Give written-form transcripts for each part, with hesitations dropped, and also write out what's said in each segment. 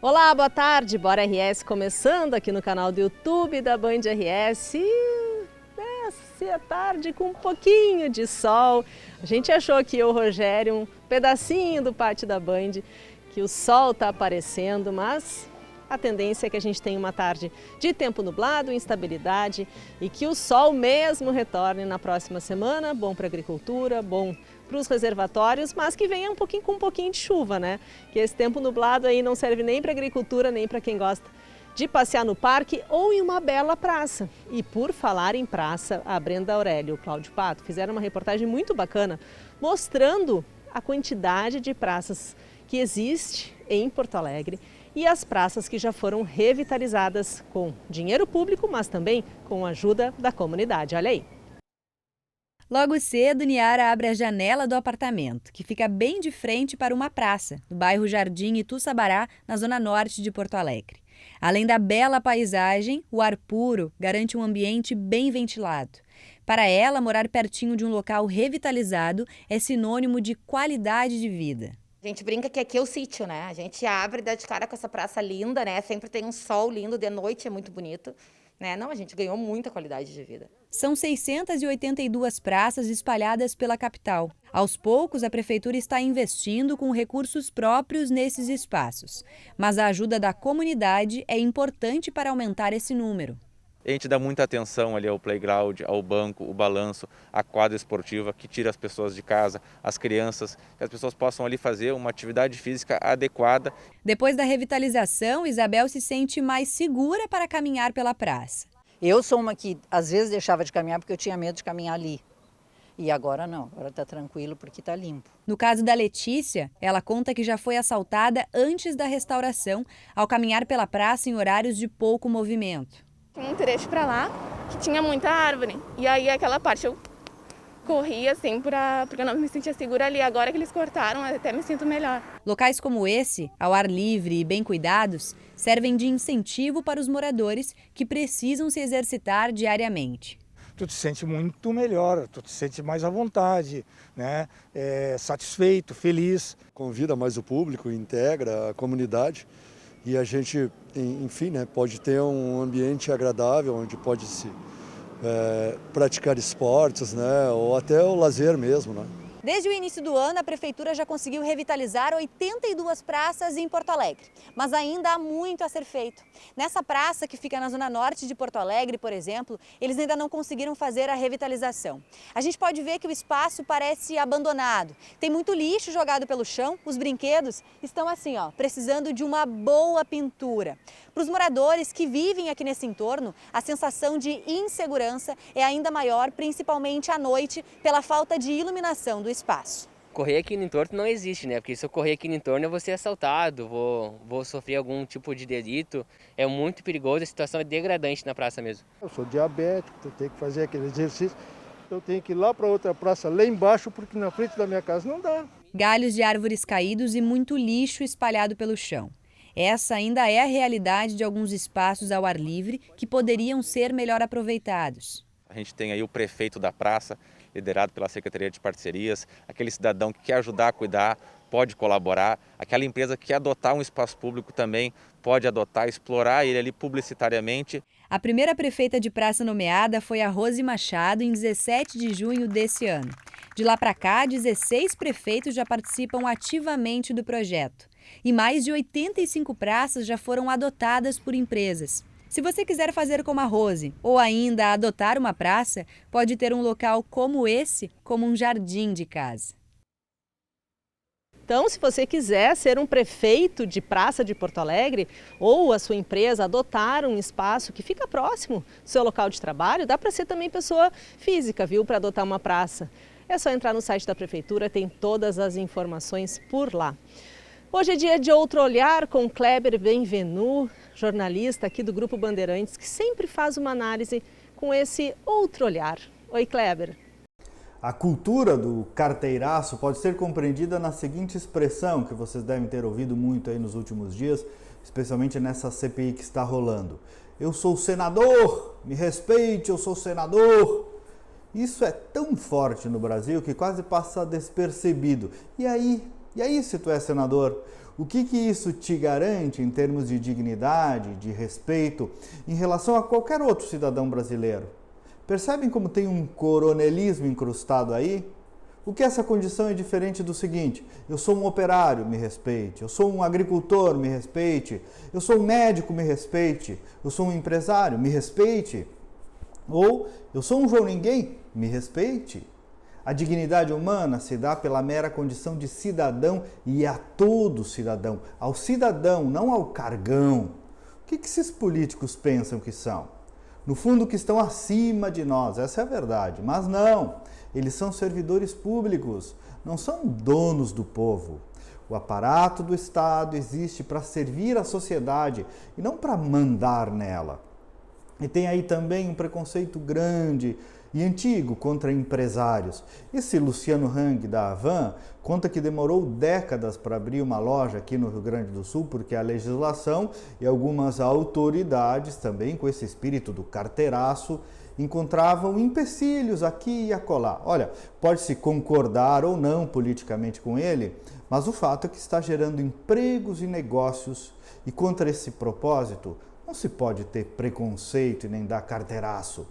Olá, boa tarde, Bora RS começando aqui no canal do YouTube da Band RS. Essa tarde com um pouquinho de sol. A gente achou aqui, o Rogério, um pedacinho do pátio da Band, que o sol está aparecendo, mas a tendência é que a gente tenha uma tarde de tempo nublado, instabilidade e que o sol mesmo retorne na próxima semana. Bom para a agricultura, bom para os reservatórios, mas que venha com um pouquinho de chuva, né? Que esse tempo nublado aí não serve nem para agricultura, nem para quem gosta de passear no parque ou em uma bela praça. E por falar em praça, a Brenda Aurélio e o Cláudio Pato fizeram uma reportagem muito bacana mostrando a quantidade de praças que existe em Porto Alegre e as praças que já foram revitalizadas com dinheiro público, mas também com a ajuda da comunidade. Olha aí. Logo cedo, Niara abre a janela do apartamento, que fica bem de frente para uma praça, no bairro Jardim Ituçabará, na zona norte de Porto Alegre. Além da bela paisagem, o ar puro garante um ambiente bem ventilado. Para ela, morar pertinho de um local revitalizado é sinônimo de qualidade de vida. A gente brinca que aqui é o sítio, né? A gente abre e dá de cara com essa praça linda, né? Sempre tem um sol lindo, de noite é muito bonito, né? Não, a gente ganhou muita qualidade de vida. São 682 praças espalhadas pela capital. Aos poucos, a prefeitura está investindo com recursos próprios nesses espaços. Mas a ajuda da comunidade é importante para aumentar esse número. A gente dá muita atenção ali ao playground, ao banco, o balanço, a quadra esportiva que tira as pessoas de casa, as crianças, que as pessoas possam ali fazer uma atividade física adequada. Depois da revitalização, Isabel se sente mais segura para caminhar pela praça. Eu sou uma que às vezes deixava de caminhar porque eu tinha medo de caminhar ali. E agora não, agora está tranquilo porque está limpo. No caso da Letícia, ela conta que já foi assaltada antes da restauração ao caminhar pela praça em horários de pouco movimento. Tinha um trecho para lá que tinha muita árvore. E aí aquela parte eu corri assim porque eu não me sentia segura ali. Agora que eles cortaram, eu até me sinto melhor. Locais como esse, ao ar livre e bem cuidados, servem de incentivo para os moradores que precisam se exercitar diariamente. Tu te sente muito melhor, tu te sente mais à vontade, né? Satisfeito, feliz. Convida mais o público, integra a comunidade. E a gente, enfim, né, pode ter um ambiente agradável, onde pode se praticar esportes, né, ou até o lazer mesmo, né? Desde o início do ano, a Prefeitura já conseguiu revitalizar 82 praças em Porto Alegre, mas ainda há muito a ser feito. Nessa praça que fica na zona norte de Porto Alegre, por exemplo, eles ainda não conseguiram fazer a revitalização. A gente pode ver que o espaço parece abandonado. Tem muito lixo jogado pelo chão, os brinquedos estão assim, precisando de uma boa pintura. Para os moradores que vivem aqui nesse entorno, a sensação de insegurança é ainda maior, principalmente à noite, pela falta de iluminação do espaço. Correr aqui no entorno não existe, né? Porque se eu correr aqui no entorno eu vou ser assaltado, vou sofrer algum tipo de delito. É muito perigoso, a situação é degradante na praça mesmo. Eu sou diabético, eu tenho que fazer aquele exercício. Eu tenho que ir lá para outra praça, lá embaixo, porque na frente da minha casa não dá. Galhos de árvores caídos e muito lixo espalhado pelo chão. Essa ainda é a realidade de alguns espaços ao ar livre que poderiam ser melhor aproveitados. A gente tem aí o prefeito da praça, liderado pela Secretaria de Parcerias, aquele cidadão que quer ajudar a cuidar, pode colaborar, aquela empresa que quer adotar um espaço público também pode adotar, explorar ele ali publicitariamente. A primeira prefeita de praça nomeada foi a Rose Machado em 17 de junho desse ano. De lá para cá, 16 prefeitos já participam ativamente do projeto. E mais de 85 praças já foram adotadas por empresas. Se você quiser fazer como a Rose ou ainda adotar uma praça, pode ter um local como esse como um jardim de casa. Então, se você quiser ser um prefeito de praça de Porto Alegre ou a sua empresa adotar um espaço que fica próximo do seu local de trabalho, dá para ser também pessoa física, viu, para adotar uma praça. É só entrar no site da Prefeitura, tem todas as informações por lá. Hoje é dia de Outro Olhar com Kleber Benvenu, jornalista aqui do Grupo Bandeirantes, que sempre faz uma análise com esse outro olhar. Oi, Kleber. A cultura do carteiraço pode ser compreendida na seguinte expressão, que vocês devem ter ouvido muito aí nos últimos dias, especialmente nessa CPI que está rolando. Eu sou senador, me respeite, eu sou senador. Isso é tão forte no Brasil que quase passa despercebido. E aí E aí, se tu é senador, o que isso te garante em termos de dignidade, de respeito, em relação a qualquer outro cidadão brasileiro? Percebem como tem um coronelismo incrustado aí? O que essa condição é diferente do seguinte: eu sou um operário, me respeite; eu sou um agricultor, me respeite; eu sou um médico, me respeite; eu sou um empresário, me respeite; ou eu sou um João Ninguém, me respeite. A dignidade humana se dá pela mera condição de cidadão e a todo cidadão, ao cidadão, não ao cargão. O que esses políticos pensam que são? No fundo, que estão acima de nós, essa é a verdade, mas não. Eles são servidores públicos, não são donos do povo. O aparato do Estado existe para servir a sociedade e não para mandar nela. E tem aí também um preconceito grande e antigo contra empresários. Esse Luciano Hang da Havan conta que demorou décadas para abrir uma loja aqui no Rio Grande do Sul, porque a legislação e algumas autoridades, também com esse espírito do carteiraço, encontravam empecilhos aqui e acolá. Olha, pode-se concordar ou não politicamente com ele, mas o fato é que está gerando empregos e negócios, e contra esse propósito não se pode ter preconceito e nem dar carteiraço.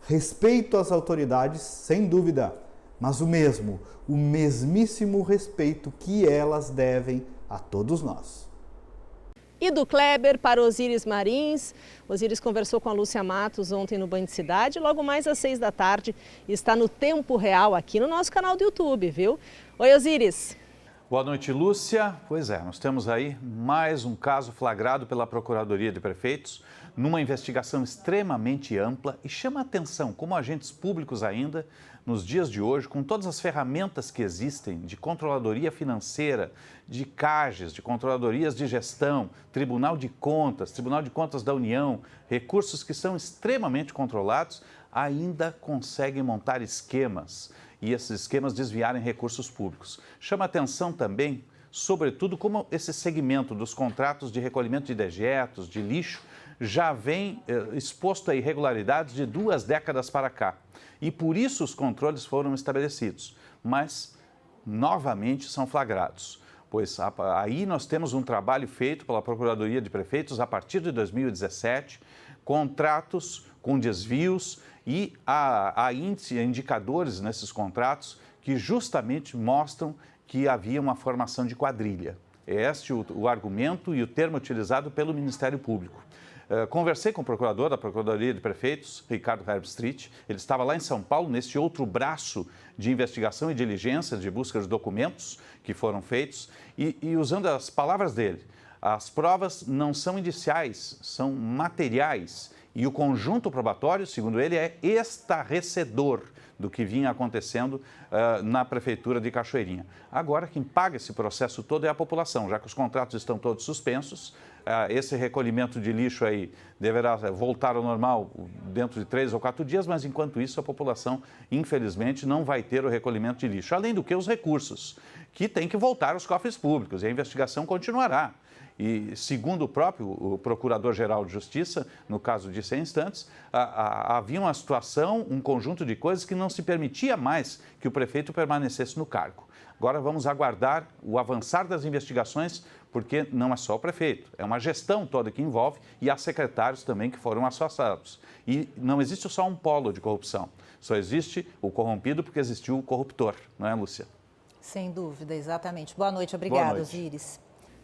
Respeito às autoridades, sem dúvida, mas o mesmíssimo respeito que elas devem a todos nós. E do Kleber para Osíris Marins. Osíris conversou com a Lúcia Matos ontem no Band Cidade, logo mais às 6 da tarde. Está no tempo real aqui no nosso canal do YouTube, viu? Oi, Osíris. Boa noite, Lúcia. Pois é, nós temos aí mais um caso flagrado pela Procuradoria de Prefeitos, numa investigação extremamente ampla, e chama a atenção como agentes públicos ainda, nos dias de hoje, com todas as ferramentas que existem de controladoria financeira, de CAGES, de controladorias de gestão, Tribunal de Contas da União, recursos que são extremamente controlados, ainda conseguem montar esquemas e esses esquemas desviarem recursos públicos. Chama a atenção também, sobretudo, como esse segmento dos contratos de recolhimento de dejetos, de lixo, já vem exposto a irregularidades de 2 décadas para cá. E por isso os controles foram estabelecidos, mas novamente são flagrados. Pois aí nós temos um trabalho feito pela Procuradoria de Prefeitos a partir de 2017, contratos com desvios e há indicadores nesses contratos que justamente mostram que havia uma formação de quadrilha. Este é o argumento e o termo utilizado pelo Ministério Público. Conversei com o procurador da Procuradoria de Prefeitos, Ricardo Herbstreit. Ele estava lá em São Paulo, nesse outro braço de investigação e diligência, de busca de documentos que foram feitos, e usando as palavras dele, as provas não são indiciais, são materiais, e o conjunto probatório, segundo ele, é estarrecedor do que vinha acontecendo na Prefeitura de Cachoeirinha. Agora, quem paga esse processo todo é a população, já que os contratos estão todos suspensos. Esse recolhimento de lixo aí deverá voltar ao normal dentro de 3 ou 4 dias, mas enquanto isso a população, infelizmente, não vai ter o recolhimento de lixo. Além do que os recursos, que têm que voltar aos cofres públicos, e a investigação continuará. E, segundo o próprio Procurador-Geral de Justiça, no caso de 100 instantes, havia uma situação, um conjunto de coisas que não se permitia mais que o prefeito permanecesse no cargo. Agora vamos aguardar o avançar das investigações, porque não é só o prefeito, é uma gestão toda que envolve, e há secretários também que foram afastados. E não existe só um polo de corrupção, só existe o corrompido porque existiu o corruptor, não é, Lúcia? Sem dúvida, exatamente. Boa noite, obrigada, Osíris.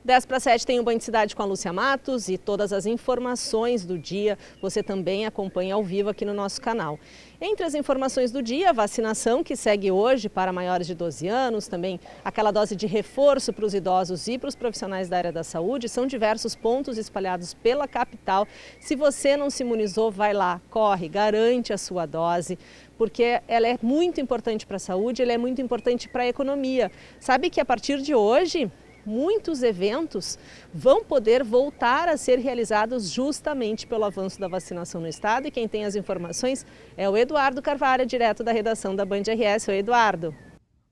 10 para 7 tem o Band Cidade com a Lúcia Matos, e todas as informações do dia você também acompanha ao vivo aqui no nosso canal. Entre as informações do dia, a vacinação que segue hoje para maiores de 12 anos, também aquela dose de reforço para os idosos e para os profissionais da área da saúde. São diversos pontos espalhados pela capital. Se você não se imunizou, vai lá, corre, garante a sua dose, porque ela é muito importante para a saúde, ela é muito importante para a economia. Sabe que a partir de hoje, muitos eventos vão poder voltar a ser realizados justamente pelo avanço da vacinação no estado, e quem tem as informações é o Eduardo Carvalho, direto da redação da Band RS. Oi, Eduardo.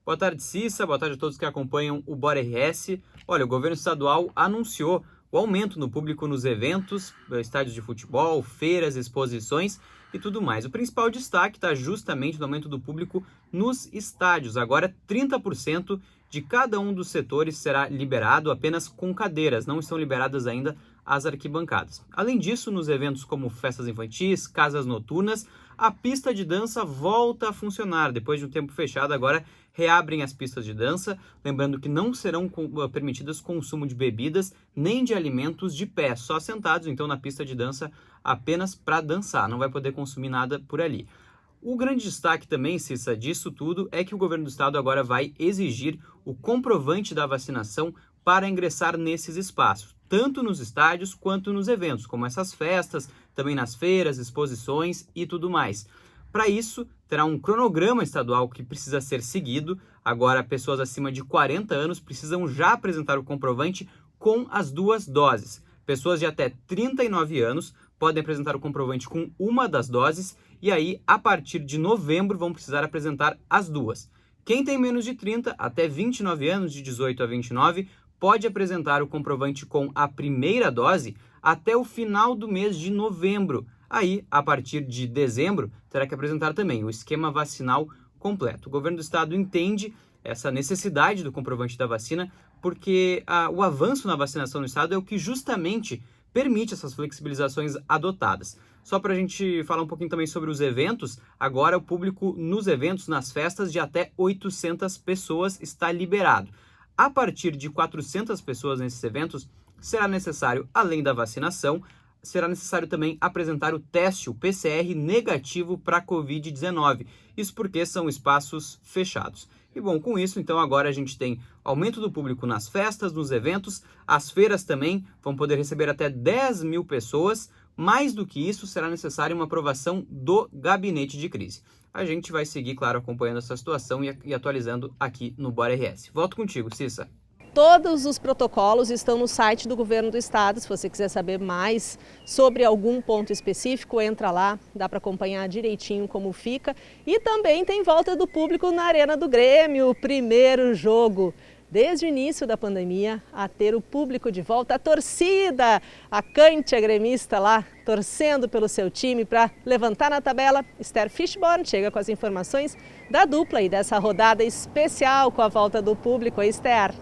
Boa tarde, Cissa. Boa tarde a todos que acompanham o Bora RS. Olha, o governo estadual anunciou o aumento no público nos eventos, estádios de futebol, feiras, exposições e tudo mais. O principal destaque está justamente no aumento do público nos estádios. Agora, 30% de cada um dos setores será liberado apenas com cadeiras, não estão liberadas ainda as arquibancadas. Além disso, nos eventos como festas infantis, casas noturnas, a pista de dança volta a funcionar. Depois de um tempo fechado, agora reabrem as pistas de dança, lembrando que não serão permitidas consumo de bebidas nem de alimentos de pé, só sentados, então na pista de dança apenas para dançar, não vai poder consumir nada por ali. O grande destaque também, Cissa, disso tudo é que o governo do estado agora vai exigir o comprovante da vacinação para ingressar nesses espaços, tanto nos estádios quanto nos eventos, como essas festas, também nas feiras, exposições e tudo mais. Para isso, terá um cronograma estadual que precisa ser seguido. Agora, pessoas acima de 40 anos precisam já apresentar o comprovante com as 2 doses. Pessoas de até 39 anos podem apresentar o comprovante com uma das doses e aí, a partir de novembro, vão precisar apresentar as 2. Quem tem menos de 30, até 29 anos, de 18 a 29, pode apresentar o comprovante com a primeira dose até o final do mês de novembro. Aí, a partir de dezembro, terá que apresentar também o esquema vacinal completo. O governo do estado entende essa necessidade do comprovante da vacina porque o avanço na vacinação no estado é o que justamente permite essas flexibilizações adotadas. Só para a gente falar um pouquinho também sobre os eventos, agora o público nos eventos, nas festas de até 800 pessoas está liberado. A partir de 400 pessoas nesses eventos, será necessário, além da vacinação, será necessário também apresentar o teste, o PCR negativo para a Covid-19. Isso porque são espaços fechados. E bom, com isso, então, agora a gente tem aumento do público nas festas, nos eventos, as feiras também vão poder receber até 10 mil pessoas. Mais do que isso, será necessária uma aprovação do gabinete de crise. A gente vai seguir, claro, acompanhando essa situação e atualizando aqui no Bora RS. Volto contigo, Cissa. Todos os protocolos estão no site do governo do estado. Se você quiser saber mais sobre algum ponto específico, entra lá, dá para acompanhar direitinho como fica. E também tem volta do público na Arena do Grêmio, o primeiro jogo desde o início da pandemia a ter o público de volta, a torcida, a Cântia gremista lá, torcendo pelo seu time para levantar na tabela. Esther Fishborn chega com as informações da dupla e dessa rodada especial com a volta do público. Oi, Esther.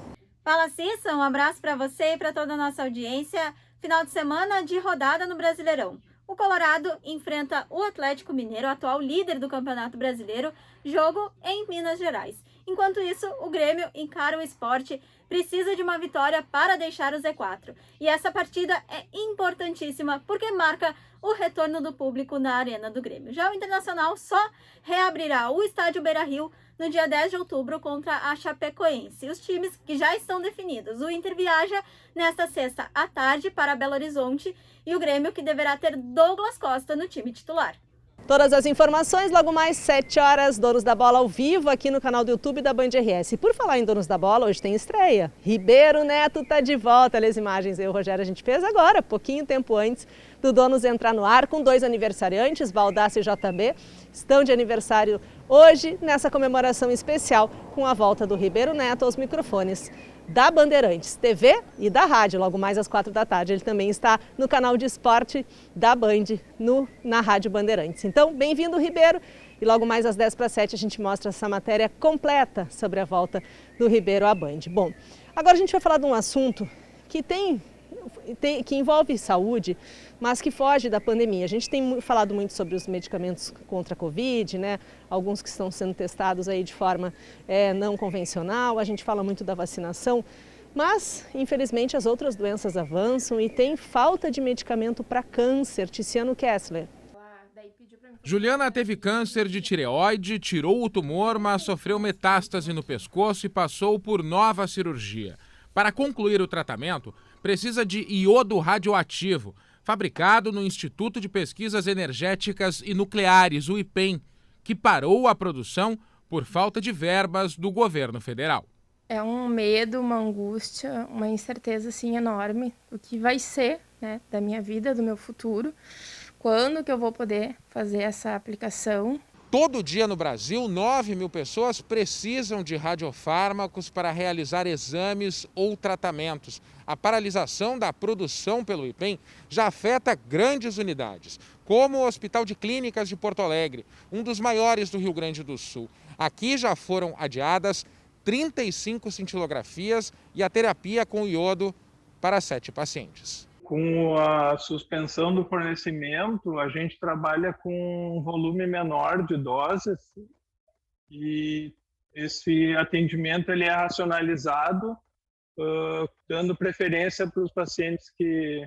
Fala, Cissa, um abraço para você e para toda a nossa audiência. Final de semana de rodada no Brasileirão. O Colorado enfrenta o Atlético Mineiro, atual líder do Campeonato Brasileiro, jogo em Minas Gerais. Enquanto isso, o Grêmio encara o Sport, precisa de uma vitória para deixar o Z4. E essa partida é importantíssima porque marca o retorno do público na Arena do Grêmio. Já o Internacional só reabrirá o estádio Beira-Rio no dia 10 de outubro contra a Chapecoense. Os times que já estão definidos. O Inter viaja nesta sexta à tarde para Belo Horizonte e o Grêmio que deverá ter Douglas Costa no time titular. Todas as informações logo mais 7 horas, Donos da Bola ao vivo aqui no canal do YouTube da Band RS. E por falar em Donos da Bola, hoje tem estreia. Ribeiro Neto tá de volta. Olha as imagens aí, o Rogério, a gente fez agora, pouquinho tempo antes do Donos entrar no ar, com 2 aniversariantes, Baldassi e JB, estão de aniversário hoje nessa comemoração especial com a volta do Ribeiro Neto aos microfones da Bandeirantes TV e da rádio, logo mais às 4 da tarde. Ele também está no canal de esporte da Band, na Rádio Bandeirantes. Então, bem-vindo, Ribeiro. E logo mais às 10 para 7 a gente mostra essa matéria completa sobre a volta do Ribeiro à Band. Bom, agora a gente vai falar de um assunto que que envolve saúde, mas que foge da pandemia. A gente tem falado muito sobre os medicamentos contra a Covid, né? Alguns que estão sendo testados aí de forma não convencional. A gente fala muito da vacinação, mas infelizmente as outras doenças avançam e tem falta de medicamento para câncer. Tiziano Kessler. Juliana teve câncer de tireoide, tirou o tumor, mas sofreu metástase no pescoço e passou por nova cirurgia. Para concluir o tratamento, precisa de iodo radioativo, fabricado no Instituto de Pesquisas Energéticas e Nucleares, o IPEN, que parou a produção por falta de verbas do governo federal. É um medo, uma angústia, uma incerteza assim, enorme, o que vai ser, né, da minha vida, do meu futuro, quando que eu vou poder fazer essa aplicação. Todo dia no Brasil, 9.000 pessoas precisam de radiofármacos para realizar exames ou tratamentos. A paralisação da produção pelo IPEM já afeta grandes unidades, como o Hospital de Clínicas de Porto Alegre, um dos maiores do Rio Grande do Sul. Aqui já foram adiadas 35 cintilografias e a terapia com iodo para 7 pacientes. Com a suspensão do fornecimento, a gente trabalha com um volume menor de doses e esse atendimento ele é racionalizado, dando preferência para os pacientes que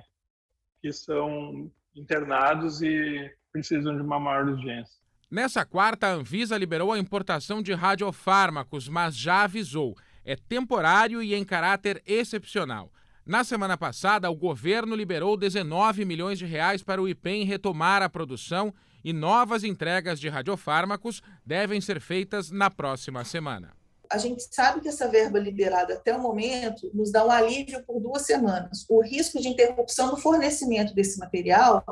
são internados e precisam de uma maior urgência. Nessa quarta, a Anvisa liberou a importação de radiofármacos, mas já avisou, é temporário e em caráter excepcional. Na semana passada, o governo liberou 19 milhões de reais para o IPEM retomar a produção e novas entregas de radiofármacos devem ser feitas na próxima semana. A gente sabe que essa verba liberada até o momento nos dá um alívio por 2 semanas. O risco de interrupção do fornecimento desse material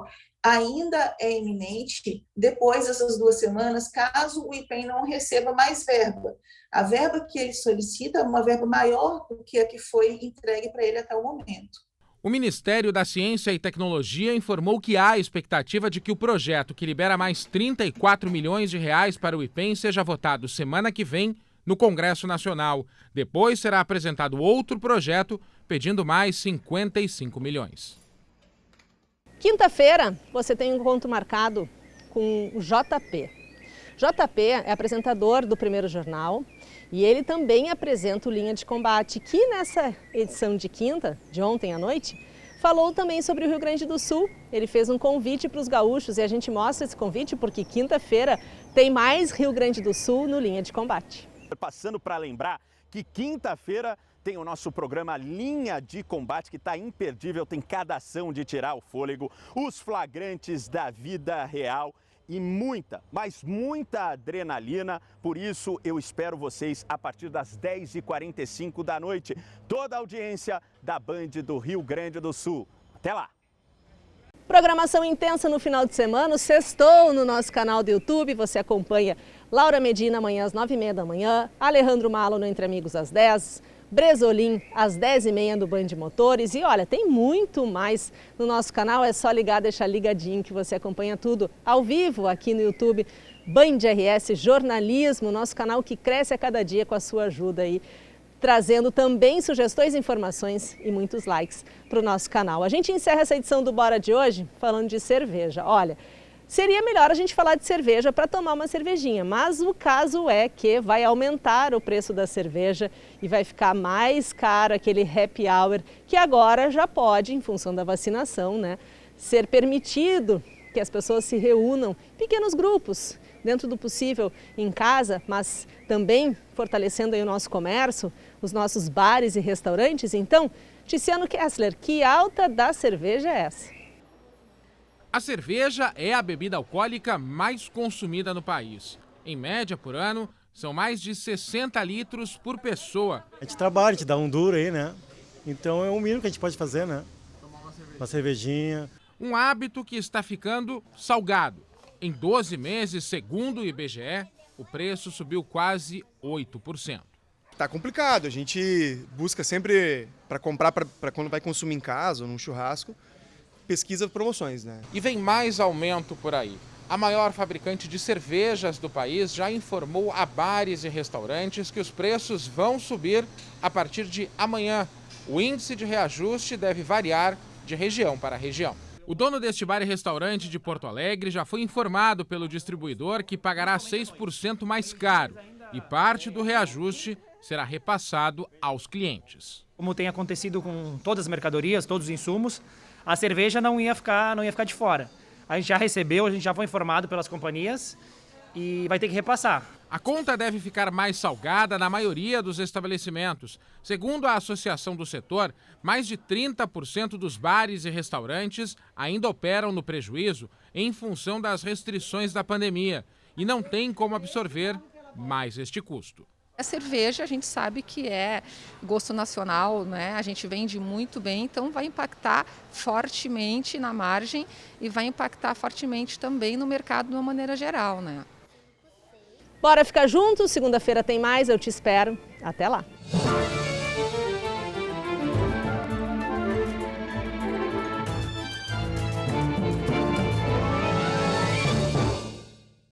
ainda é iminente depois dessas 2 semanas, caso o IPEM não receba mais verba. A verba que ele solicita é uma verba maior do que a que foi entregue para ele até o momento. O Ministério da Ciência e Tecnologia informou que há expectativa de que o projeto que libera mais 34 milhões de reais para o IPEM seja votado semana que vem no Congresso Nacional. Depois será apresentado outro projeto pedindo mais 55 milhões. Quinta-feira você tem um encontro marcado com o JP. JP é apresentador do Primeiro Jornal e ele também apresenta o Linha de Combate, que nessa edição de quinta, de ontem à noite, falou também sobre o Rio Grande do Sul. Ele fez um convite para os gaúchos e a gente mostra esse convite porque quinta-feira tem mais Rio Grande do Sul no Linha de Combate. Passando para lembrar que quinta-feira tem o nosso programa Linha de Combate, que está imperdível, tem cada ação de tirar o fôlego, os flagrantes da vida real e muita, mas muita adrenalina. Por isso eu espero vocês a partir das 10h45 da noite. Toda a audiência da Band do Rio Grande do Sul. Até lá! Programação intensa no final de semana, sextou no nosso canal do YouTube, você acompanha Laura Medina amanhã às 9h30 da manhã, Alejandro Malo no Entre Amigos às 10h, Bresolim às 10h30 do Band Motores. E olha, tem muito mais no nosso canal, é só ligar, deixar ligadinho que você acompanha tudo ao vivo aqui no YouTube. Band RS Jornalismo, nosso canal que cresce a cada dia com a sua ajuda aí, trazendo também sugestões, informações e muitos likes para o nosso canal. A gente encerra essa edição do Bora de hoje falando de cerveja. Olha, seria melhor a gente falar de cerveja para tomar uma cervejinha, mas o caso é que vai aumentar o preço da cerveja e vai ficar mais caro aquele happy hour, que agora já pode, em função da vacinação, né, ser permitido que as pessoas se reúnam em pequenos grupos, dentro do possível em casa, mas também fortalecendo aí o nosso comércio, os nossos bares e restaurantes. Então, Tiziano Kessler, que alta da cerveja é essa? A cerveja é a bebida alcoólica mais consumida no país. Em média, por ano, são mais de 60 litros por pessoa. A gente trabalha, a gente dá um duro aí, né? Então é o mínimo que a gente pode fazer, né? Uma cervejinha. Um hábito que está ficando salgado. Em 12 meses, segundo o IBGE, o preço subiu quase 8%. Tá complicado, a gente busca sempre para comprar para quando vai consumir em casa ou num churrasco, pesquisa promoções, né? E vem mais aumento por aí. A maior fabricante de cervejas do país já informou a bares e restaurantes que os preços vão subir a partir de amanhã. O índice de reajuste deve variar de região para região. O dono deste bar e restaurante de Porto Alegre já foi informado pelo distribuidor que pagará 6% mais caro e parte do reajuste será repassado aos clientes. Como tem acontecido com todas as mercadorias, todos os insumos, a cerveja não ia ficar de fora. A gente já recebeu, a gente já foi informado pelas companhias e vai ter que repassar. A conta deve ficar mais salgada na maioria dos estabelecimentos. Segundo a associação do setor, mais de 30% dos bares e restaurantes ainda operam no prejuízo em função das restrições da pandemia e não tem como absorver mais este custo. A cerveja a gente sabe que é gosto nacional, né? A gente vende muito bem, então vai impactar fortemente na margem e vai impactar fortemente também no mercado de uma maneira geral, né? Bora ficar juntos, segunda-feira tem mais, eu te espero. Até lá!